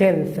10th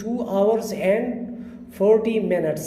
2 hours and 40 minutes।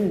2।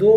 2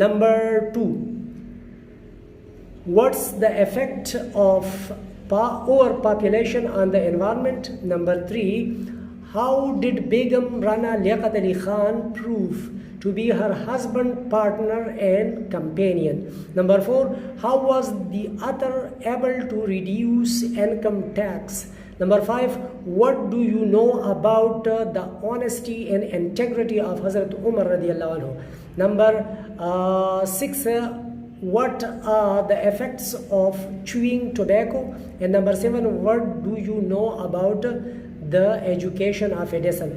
Number 2, what's the effect of overpopulation on the environment? Number 3, how did Begum Rana Liaquat Ali Khan prove to be her husband, partner and companion? Number 4, how was the author able to reduce income tax? Number 5, what do you know about the honesty and integrity of Hazrat Umar radiallahu anhu? Number 6, what are the effects of chewing tobacco? And number 7, what do you know about the education of Edison?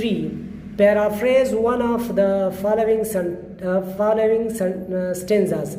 3, paraphrase one of the following stanzas।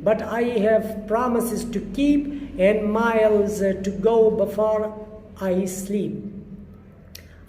but I have promises to keep and miles to go before I sleep।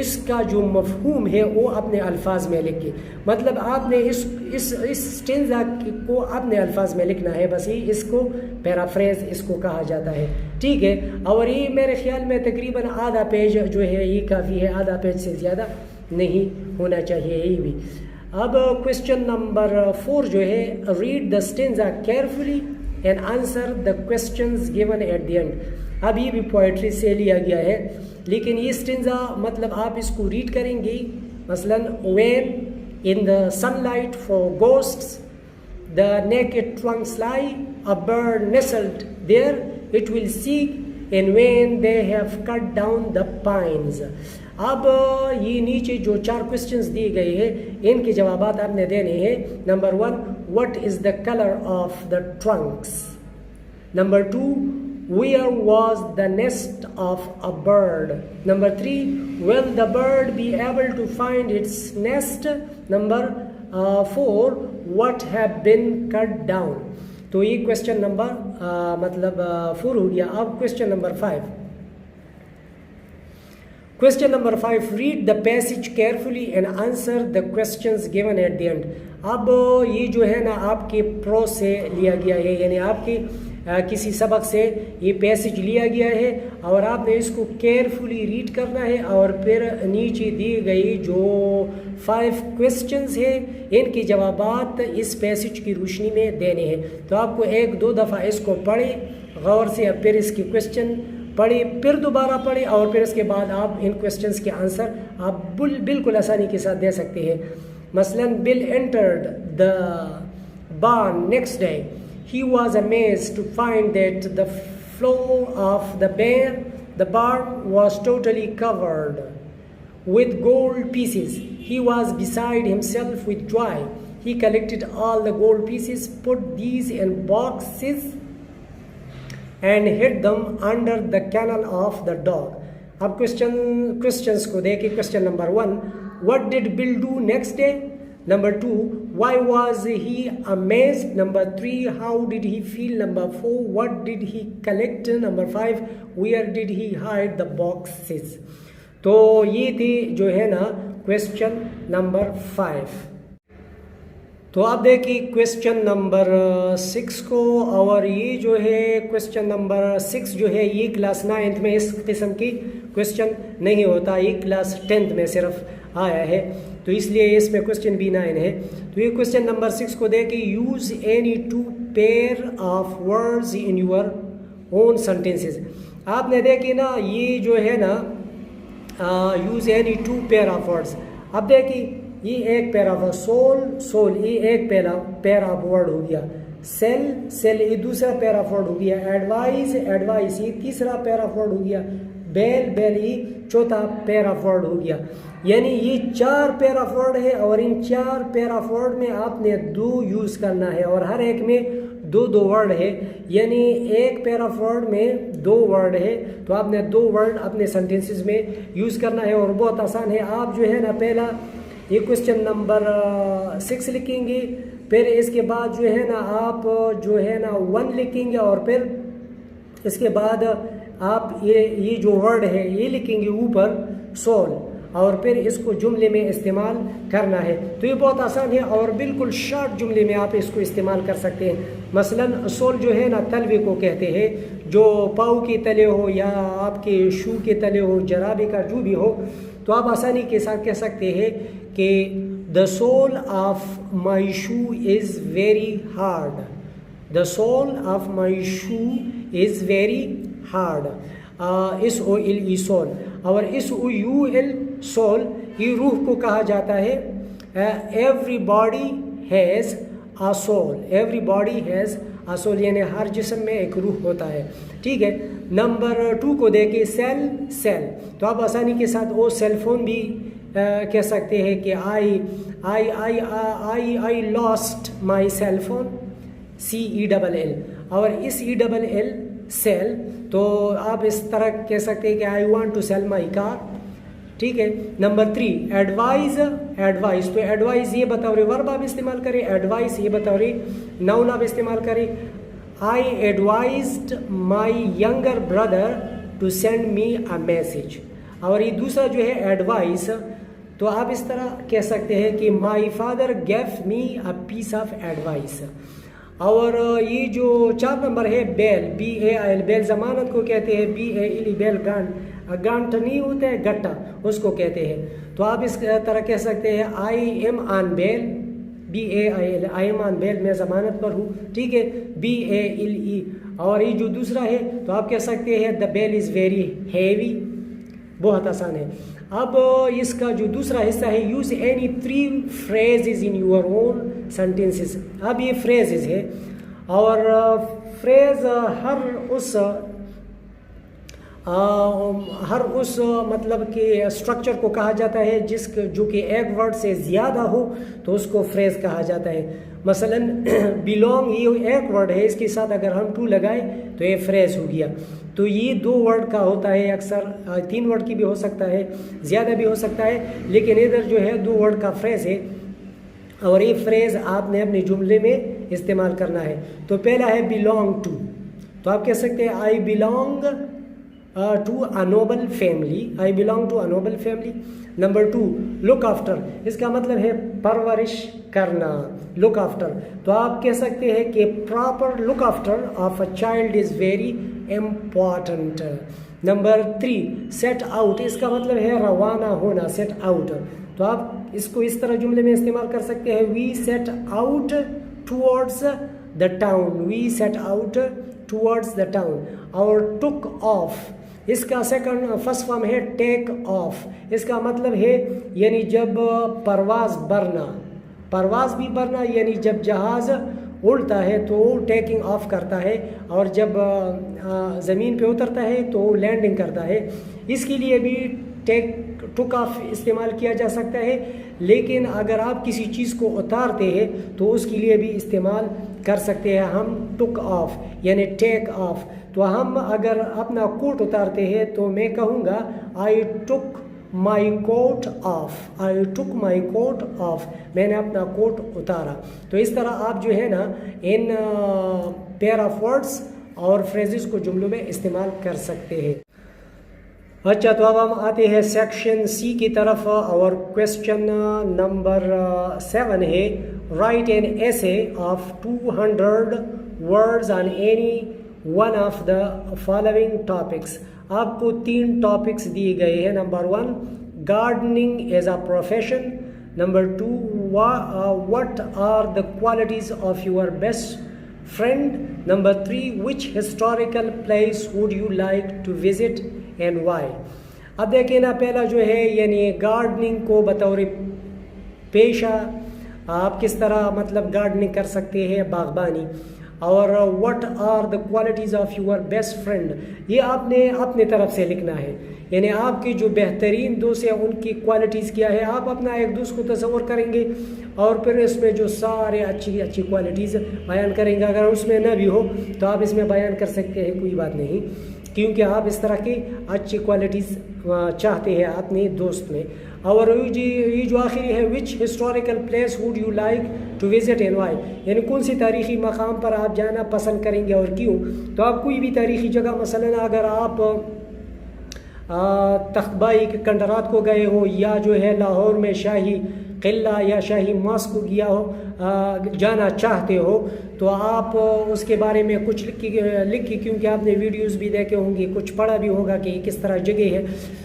اس کا جو مفہوم ہے وہ اپنے الفاظ میں لکھیں. مطلب آپ نے اس اسٹینزا کو اپنے الفاظ میں لکھنا ہے. بس یہ اس کو پیرافریز اس کو کہا جاتا ہے. ٹھیک ہے. اور یہ میرے خیال میں تقریباً آدھا پیج جو ہے یہ کافی ہے, آدھا پیج سے زیادہ نہیں ہونا چاہیے یہ بھی. اب کوشچن نمبر 4 جو ہے, read the stanza carefully and answer the questions given at the end. اب یہ بھی پوئٹری سے لیا گیا ہے, لیکن یہ اسٹینزا مطلب آپ اس کو ریڈ کریں گے. مثلا when in the sunlight for ghosts the naked trunks lie, a bird nestled there it will seek, and when they have cut down the pines. اب یہ نیچے جو 4 کوشچنز دیے گئے ہیں ان کے جوابات آپ نے دینے ہیں. Number 1, what is the color of the trunks? Number 2, where was the nest of a bird? Number 3, will the bird be able to find its nest? Number 4, what have been cut down? تو یہ question number مطلب 4 ہو گیا. اب question number 5. Question number 5, read the passage carefully and answer the questions given at the end. اب یہ جو ہے نا آپ کے پرو سے لیا گیا ہے, یعنی آپ کے کسی سبق سے یہ پیسج لیا گیا ہے اور آپ نے اس کو کیئرفلی ریڈ کرنا ہے اور پھر نیچے دی گئی جو 5 کوشچنز ہیں ان کے جوابات اس پیسج کی روشنی میں دینے ہیں. تو آپ کو 1-2 دفعہ اس کو پڑھیں غور سے, پھر اس کی کوشچن پڑھیں, پھر دوبارہ پڑھیں اور پھر اس کے بعد آپ ان کوشچنز کے آنسر آپ بالکل آسانی کے ساتھ دے سکتے ہیں. مثلا بل entered the barn next day. He was amazed to find that the floor of the barn was totally covered with gold pieces. He was beside himself with joy. He collected all the gold pieces, put these in boxes and hid them under the kennel of the dog. اب questions کو دیکھیں. Question number 1, what did Bill do next day? Number 2, why was he amazed? Number 3, how did he feel? Number 4, what did he collect? Number 5, where did he hide the boxes? تو یہ تھی جو ہے نا question number 5. تو آپ دیکھیں question number 6 کو, اور یہ جو ہے question number 6 جو ہے یہ کلاس 9th میں اس قسم کی question نہیں ہوتا, یہ کلاس 10th میں صرف آیا ہے, تو اس لیے اس میں کوشچن بھی 9 ہے. تو یہ کوشچن نمبر 6 کو دیکھیں. Use any 2 pair of words in your own sentences. آپ نے دیکھی نا یہ جو ہے نا use any 2 pair of words. اب دیکھیں یہ ایک پیئر آف سول یہ ایک پیئر آف ورڈ ہو گیا. سیل یہ دوسرا پیئر آف ورڈ ہو گیا. ایڈوائس یہ تیسرا پیئر آف ورڈ ہو گیا. بیل یہ چوتھا پیئر آف ورڈ ہو گیا. یعنی یہ 4 پیئر آف ورڈ ہے اور ان 4 پیئر آف ورڈ میں آپ نے 2 یوز کرنا ہے اور ہر ایک میں 2 ورڈ ہے. یعنی ایک پیئر آف ورڈ میں 2 ورڈ ہے, تو آپ نے 2 ورڈ اپنے سینٹینسز میں یوز کرنا ہے اور بہت آسان ہے. آپ جو ہے نا پہلا یہ کوشچن نمبر 6 لکھیں گے, پھر اس کے بعد جو ہے نا آپ جو ہے نا 1 لکھیں گے اور پھر اس کے بعد آپ یہ جو ورڈ ہے یہ لکھیں گے اوپر سول, اور پھر اس کو جملے میں استعمال کرنا ہے. تو یہ بہت آسان ہے اور بالکل شارٹ جملے میں آپ اس کو استعمال کر سکتے ہیں. مثلا سول جو ہے نا تلوے کو کہتے ہیں, جو پاؤں کے تلے ہو یا آپ کے شو کے تلے ہو, جرابے کا جو بھی ہو, تو آپ آسانی کے ساتھ کہہ سکتے ہیں کہ the sole of my shoe is very hard. The sole of my shoe is very hard. SOLE civil, اور SOUL سول یہ روح کو کہا جاتا ہے. Everybody has a soul. Everybody has a soul یعنی ہر جسم میں ایک روح ہوتا ہے. ٹھیک ہے. نمبر 2 کو دیکھیں. سیل, تو آپ آسانی کے ساتھ وہ سیل فون بھی کہہ سکتے ہیں کہ I lost my cell phone. CELL, اور اس ELL سیل, تو آپ اس طرح کہہ سکتے ہیں کہ I want to sell my car. ٹھیک ہے. نمبر 3 ایڈوائز, تو ایڈوائز یہ بطور ورب آپ استعمال کریں, ایڈوائز یہ بطور ناؤن آپ استعمال کریں. I advised my younger brother to send me a message. اور یہ دوسرا جو ہے ایڈوائس، تو آپ اس طرح کہہ سکتے ہیں کہ my father gave me a piece of advice. اور یہ جو 4 نمبر ہے بیل، BAIL، بیل ضمانت کو کہتے ہیں. BALE بیل گانٹ نہیں ہوتا ہے، گٹا، اس کو کہتے ہیں. تو آپ اس طرح کہہ سکتے ہیں I am on bail, BAIL، I am on bail, میں ضمانت پر ہوں، ٹھیک ہے. BALE. اور یہ جو دوسرا ہے تو آپ کہہ سکتے ہیں دا بیل از ویری ہیوی، بہت آسان ہے. اب اس کا جو دوسرا حصہ ہے use any 3 phrases in your own sentences. اب یہ phrases ہے، اور phrase ہر اس مطلب کہ اسٹرکچر کو کہا جاتا ہے جو کہ ایک ورڈ سے زیادہ ہو تو اس کو phrase کہا جاتا ہے. مثلا belong یہ ایک ورڈ ہے، اس کے ساتھ اگر ہم to لگائے تو یہ phrase ہو گیا. تو یہ 2 ورڈ کا ہوتا ہے، اکثر 3 ورڈ کی بھی ہو سکتا ہے، زیادہ بھی ہو سکتا ہے، لیکن ادھر جو ہے 2 ورڈ کا فریز ہے، اور یہ فریز آپ نے اپنے جملے میں استعمال کرنا ہے. تو پہلا ہے belong to، تو آپ کہہ سکتے ہیں I belong to a noble family. I belong to a noble family. Number 2 look after، اس کا مطلب ہے پرورش کرنا، look after. تو آپ کہہ سکتے ہیں کہ proper look after of a child is very important. Number 3 set out، اس کا مطلب ہے روانہ ہونا، set out. تو آپ اس کو اس طرح جملے میں استعمال کر سکتے ہیں we set out towards the town. We set out towards the town. اور took off، اس کا فرسٹ فارم ہے ٹیک آف. اس کا مطلب ہے یعنی جب پرواز بھی برنا، یعنی جب جہاز اڑتا ہے تو ٹیکنگ آف کرتا ہے، اور جب زمین پہ اترتا ہے تو لینڈنگ کرتا ہے. اس کے لیے بھی ٹک آف استعمال کیا جا سکتا ہے، لیکن اگر آپ کسی چیز کو اتارتے ہیں تو اس کے لیے بھی استعمال کر سکتے ہیں ہم ٹک آف، یعنی ٹیک آف. تو ہم اگر اپنا کوٹ اتارتے ہیں تو میں کہوں گا آئی ٹک مائی کوٹ of, I tick my quote of, میں نے اپنا کوٹ اتارا. تو اس طرح آپ جو ہے نا ان پیئر آف ورڈس اور فریزز کو جملوں میں استعمال کر سکتے ہیں. اچھا، تو اب ہم آتے ہیں سیکشن سی کی طرف، اور کویسچن نمبر 7 ہے رائٹ این ایسے of 200 words on any one of the following topics. آپ کو 3 ٹاپکس دیے گئے ہیں. Number 1 gardening as a profession. Number 2 what are the qualities of your best friend. Number 3 which historical place would you like to visit and why. اب دیکھیں نا، پہلا جو ہے یعنی گارڈننگ کو بطور پیشہ آپ کس طرح مطلب گارڈننگ کر سکتے ہیں، باغبانی. اور what are the qualities of your best friend، یہ آپ نے اپنے طرف سے لکھنا ہے، یعنی آپ کے جو بہترین دوست ہیں ان کی کوالٹیز کیا ہے. آپ اپنا ایک دوست کو تصور کریں گے اور پھر اس میں جو سارے اچھی کوالٹیز بیان کریں گے. اگر اس میں نہ بھی ہو تو آپ اس میں بیان کر سکتے ہیں، کوئی بات نہیں، کیونکہ آپ اس طرح کی اچھی کوالٹیز چاہتے ہیں اپنے دوست میں. اور یہ جو آخری ہے which historical place would you like to visit and why, یعنی کون سی تاریخی مقام پر آپ جانا پسند کریں گے اور کیوں. تو آپ کوئی بھی تاریخی جگہ، مثلا اگر آپ تختبائی کے کنڈرات کو گئے ہو، یا جو ہے لاہور میں شاہی قلعہ یا شاہی ماسک کو جانا چاہتے ہو، تو آپ اس کے بارے میں کچھ لکھی کیونکہ آپ نے ویڈیوز بھی دیکھے ہوں گے، کچھ پڑھا بھی ہوگا کہ کس طرح جگہ ہے.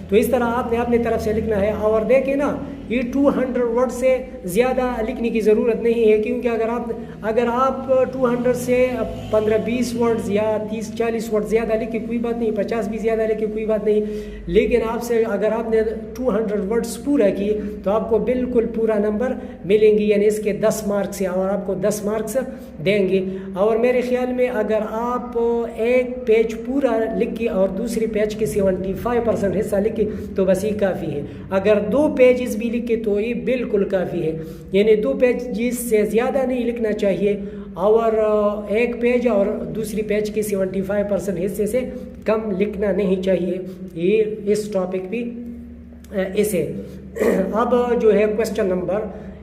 تو اس طرح آپ نے اپنے طرف سے لکھنا ہے. اور دیکھیں نا، یہ 200 ورڈ سے زیادہ لکھنے کی ضرورت نہیں ہے، کیونکہ اگر آپ 200 سے 15-20 ورڈز یا 30-40 ورڈ زیادہ لکھے کوئی بات نہیں، 50 بھی زیادہ لکھے کوئی بات نہیں، لیکن آپ سے اگر آپ نے 200 ورڈز پورا کیے تو آپ کو بالکل پورا نمبر ملیں گے، یعنی اس کے 10 مارکس، اور آپ کو 10 مارکس دیں گے. اور میرے خیال میں اگر آپ ایک پیج پورا لکھ کے اور دوسری پیج کے 75% حصہ لکھے تو بس یہ کافی ہے. اگر 2 پیجز بھی لکھے تو یہ بالکل کافی ہے، یعنی 2 پیجز سے زیادہ نہیں لکھنا چاہیے، اور ایک پیج اور دوسری پیج کے 75% حصے سے کم لکھنا نہیں چاہیے. یہ اس ٹاپک بھی اسے. اب جو ہے کویسچن نمبر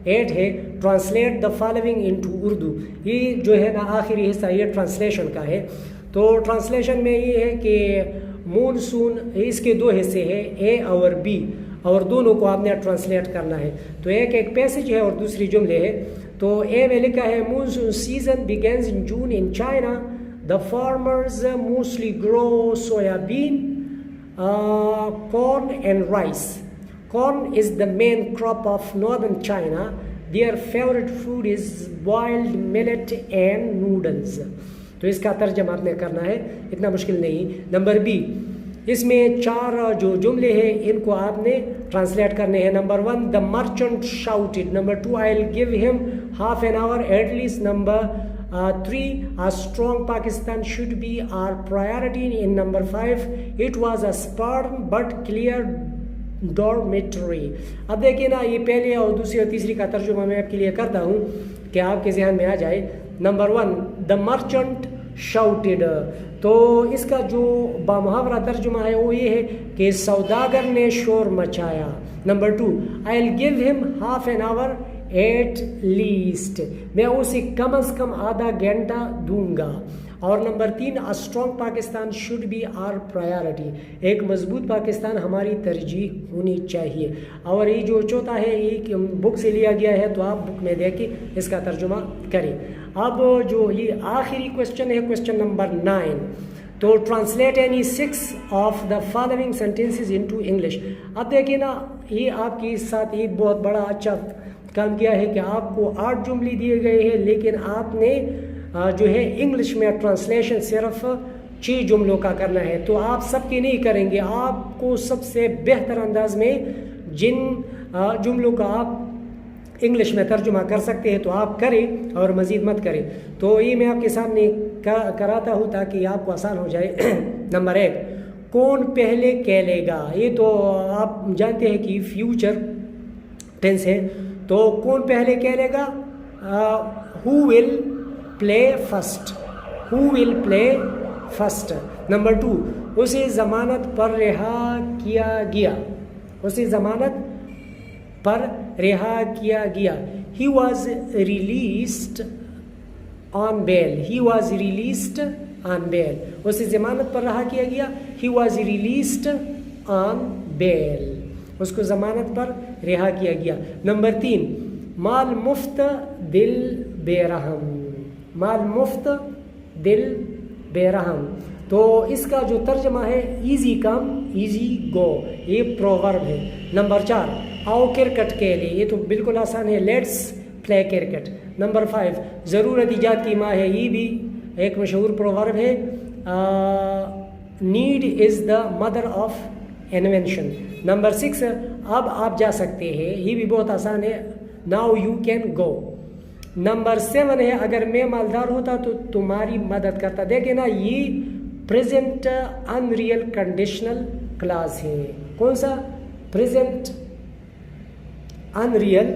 8 ہے translate the following into Urdu. یہ جو ہے نا آخری حصہ یہ ٹرانسلیشن کا ہے. تو ٹرانسلیشن میں یہ ہے کہ مونسون اس کے دو حصے ہیں اے اور بی اور دونوں کو آپ نے ٹرانسلیٹ کرنا ہے. تو ایک پیسج ہے اور دوسری جملے ہے. تو اے میں لکھا ہے monsoon season begins in June in China. The farmers mostly grow soybean, corn and rice. Corn is the main crop of northern China. Their favorite food is boiled millet and noodles. تو اس کا ترجمہ آپ نے کرنا ہے, اتنا مشکل نہیں. نمبر بی, اس میں 4 جو جملے ہیں ان کو آپ نے ٹرانسلیٹ کرنے ہیں. Number 1 the merchant shouted. Number 2 I'll give him half an hour at least. Number 3 a strong Pakistan should be our priority. In number 5 it was a spartan but clear dormitory. اب دیکھیں نا, یہ پہلے اور دوسری اور تیسری کا ترجمہ میں آپ کے لیے کرتا ہوں کہ آپ کے ذہن میں آ جائے. نمبر 1 the merchant shouted, تو اس کا جو بامحاورہ ترجمہ ہے وہ یہ ہے کہ سوداگر نے شور مچایا. Number 2 I'll give him half an hour at least, میں اسے کم از کم آدھا گھنٹہ دوں گا. اور number 3 a strong Pakistan should be our priority, ایک مضبوط پاکستان ہماری ترجیح ہونی چاہیے. اور یہ جو چوتھا ہے یہ بک سے لیا گیا ہے, تو آپ بک میں دیکھ کے اس کا ترجمہ کریں. اب جو یہ آخری کوشچن ہے, کوشچن نمبر 9, تو translate any 6 of the following sentences into English. اب دیکھیں نا, یہ آپ کے ساتھ ایک بہت بڑا اچھا کام کیا ہے کہ آپ کو 8 جملے دیے گئے ہیں, لیکن آپ نے جو ہے انگلش میں ٹرانسلیشن صرف 6 جملوں کا کرنا ہے. تو آپ سب کی نہیں کریں گے, آپ کو سب سے بہتر انداز میں جن جملوں کا آپ انگلش میں ترجمہ کر سکتے ہیں تو آپ کریں اور مزید مت کریں. تو یہ میں آپ کے سامنے کراتا ہوں تاکہ آپ کو آسان ہو جائے. نمبر 1 کون پہلے کہلے گا. یہ تو آپ جانتے ہیں کہ فیوچر ٹینس ہے, تو کون پہلے کہلے گا. who will play first, who will play first. Number 2 اسے ضمانت پر رہا کیا گیا, اسے ضمانت پر رہا کیا گیا. he was released on bail, he was released on bail, اسے ضمانت پر رہا کیا گیا. he was released on bail, اس کو ضمانت پر رہا کیا گیا. نمبر 3 مال مفت دل بے رحم, مال مفت دل بے رحم. تو اس کا جو ترجمہ ہے ایزی کم ایزی گو, یہ پروورب ہے. نمبر 4 آؤ کرکٹ کے لیے, یہ تو بالکل آسان ہے, لیٹس پلے کرکٹ. نمبر 5 ضرورت ایجاد کی ماں ہے, یہ بھی ایک مشہور پروورب ہے. Need is the mother of invention. Number 6 اب آپ جا سکتے ہیں, یہ بھی بہت آسان ہے, now you can go. Number 7 ہے اگر میں مالدار ہوتا تو تمہاری مدد کرتا. دیکھیں نا, یہ present in real conditional class ہے. کون سا؟ Present in real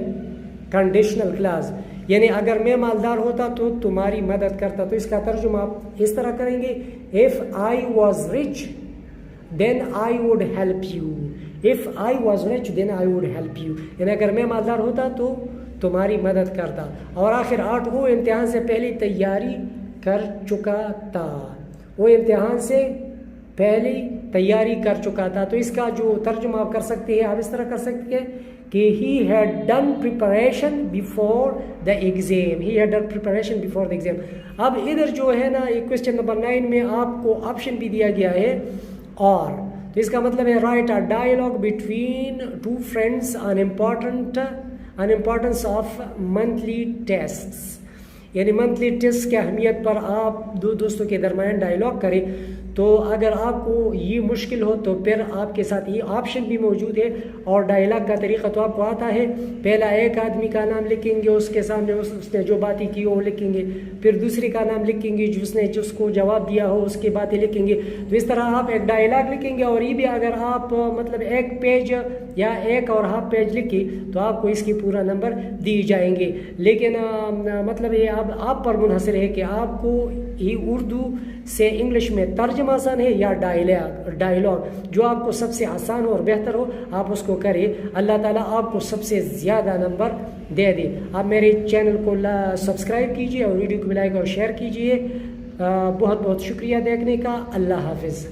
conditional class, یعنی اگر میں مالدار ہوتا تو تمہاری مدد کرتا. تو اس کا ترجمہ آپ اس طرح کریں گے, if I was rich then I would help you, if I was rich then I would help you, یعنی اگر میں مالدار ہوتا تو تمہاری مدد کرتا. اور آخر 8 وہ امتحان سے پہلے تیاری کر چکا تھا, وہ امتحان سے پہلے تیاری کر چکا تھا. تو اس کا جو ترجمہ آپ کر سکتے ہیں, آپ اس طرح کر سکتے ہیں کہ he had done preparation before the exam, he had done preparation before the exam. اب ادھر جو ہے نا ایک کوشچن نمبر 9 میں آپ کو آپشن بھی دیا گیا ہے اور, تو اس کا مطلب ہے write a dialogue between 2 friends on importance of monthly tests, یعنی منتھلی ٹیسٹ کی اہمیت پر آپ 2 دوستوں کے درمیان ڈائلاگ کریں. تو اگر آپ کو یہ مشکل ہو تو پھر آپ کے ساتھ یہ آپشن بھی موجود ہے, اور ڈائلاگ کا طریقہ تو آپ کو آتا ہے. پہلا ایک آدمی کا نام لکھیں گے, اس کے سامنے اس نے جو باتیں کی وہ لکھیں گے, پھر دوسرے کا نام لکھیں گے جس کو جواب دیا ہو اس کی باتیں لکھیں گے. تو اس طرح آپ ایک ڈائلاگ لکھیں گے, اور یہ بھی اگر آپ مطلب 1 پیج یا 1 اور ہاف پیج لکھی تو آپ کو اس کی پورا نمبر دی جائیں گے. لیکن مطلب یہ اب آپ پر منحصر ہے کہ آپ کو یہ اردو سے انگلش میں ترجمہ آسان ہے یا ڈائلاگ, جو آپ کو سب سے آسان ہو اور بہتر ہو آپ اس کو کریں. اللہ تعالیٰ آپ کو سب سے زیادہ نمبر دے دے. آپ میرے چینل کو سبسکرائب کیجیے اور ویڈیو کو لائک اور شیئر کیجیے. بہت بہت شکریہ دیکھنے کا. اللہ حافظ.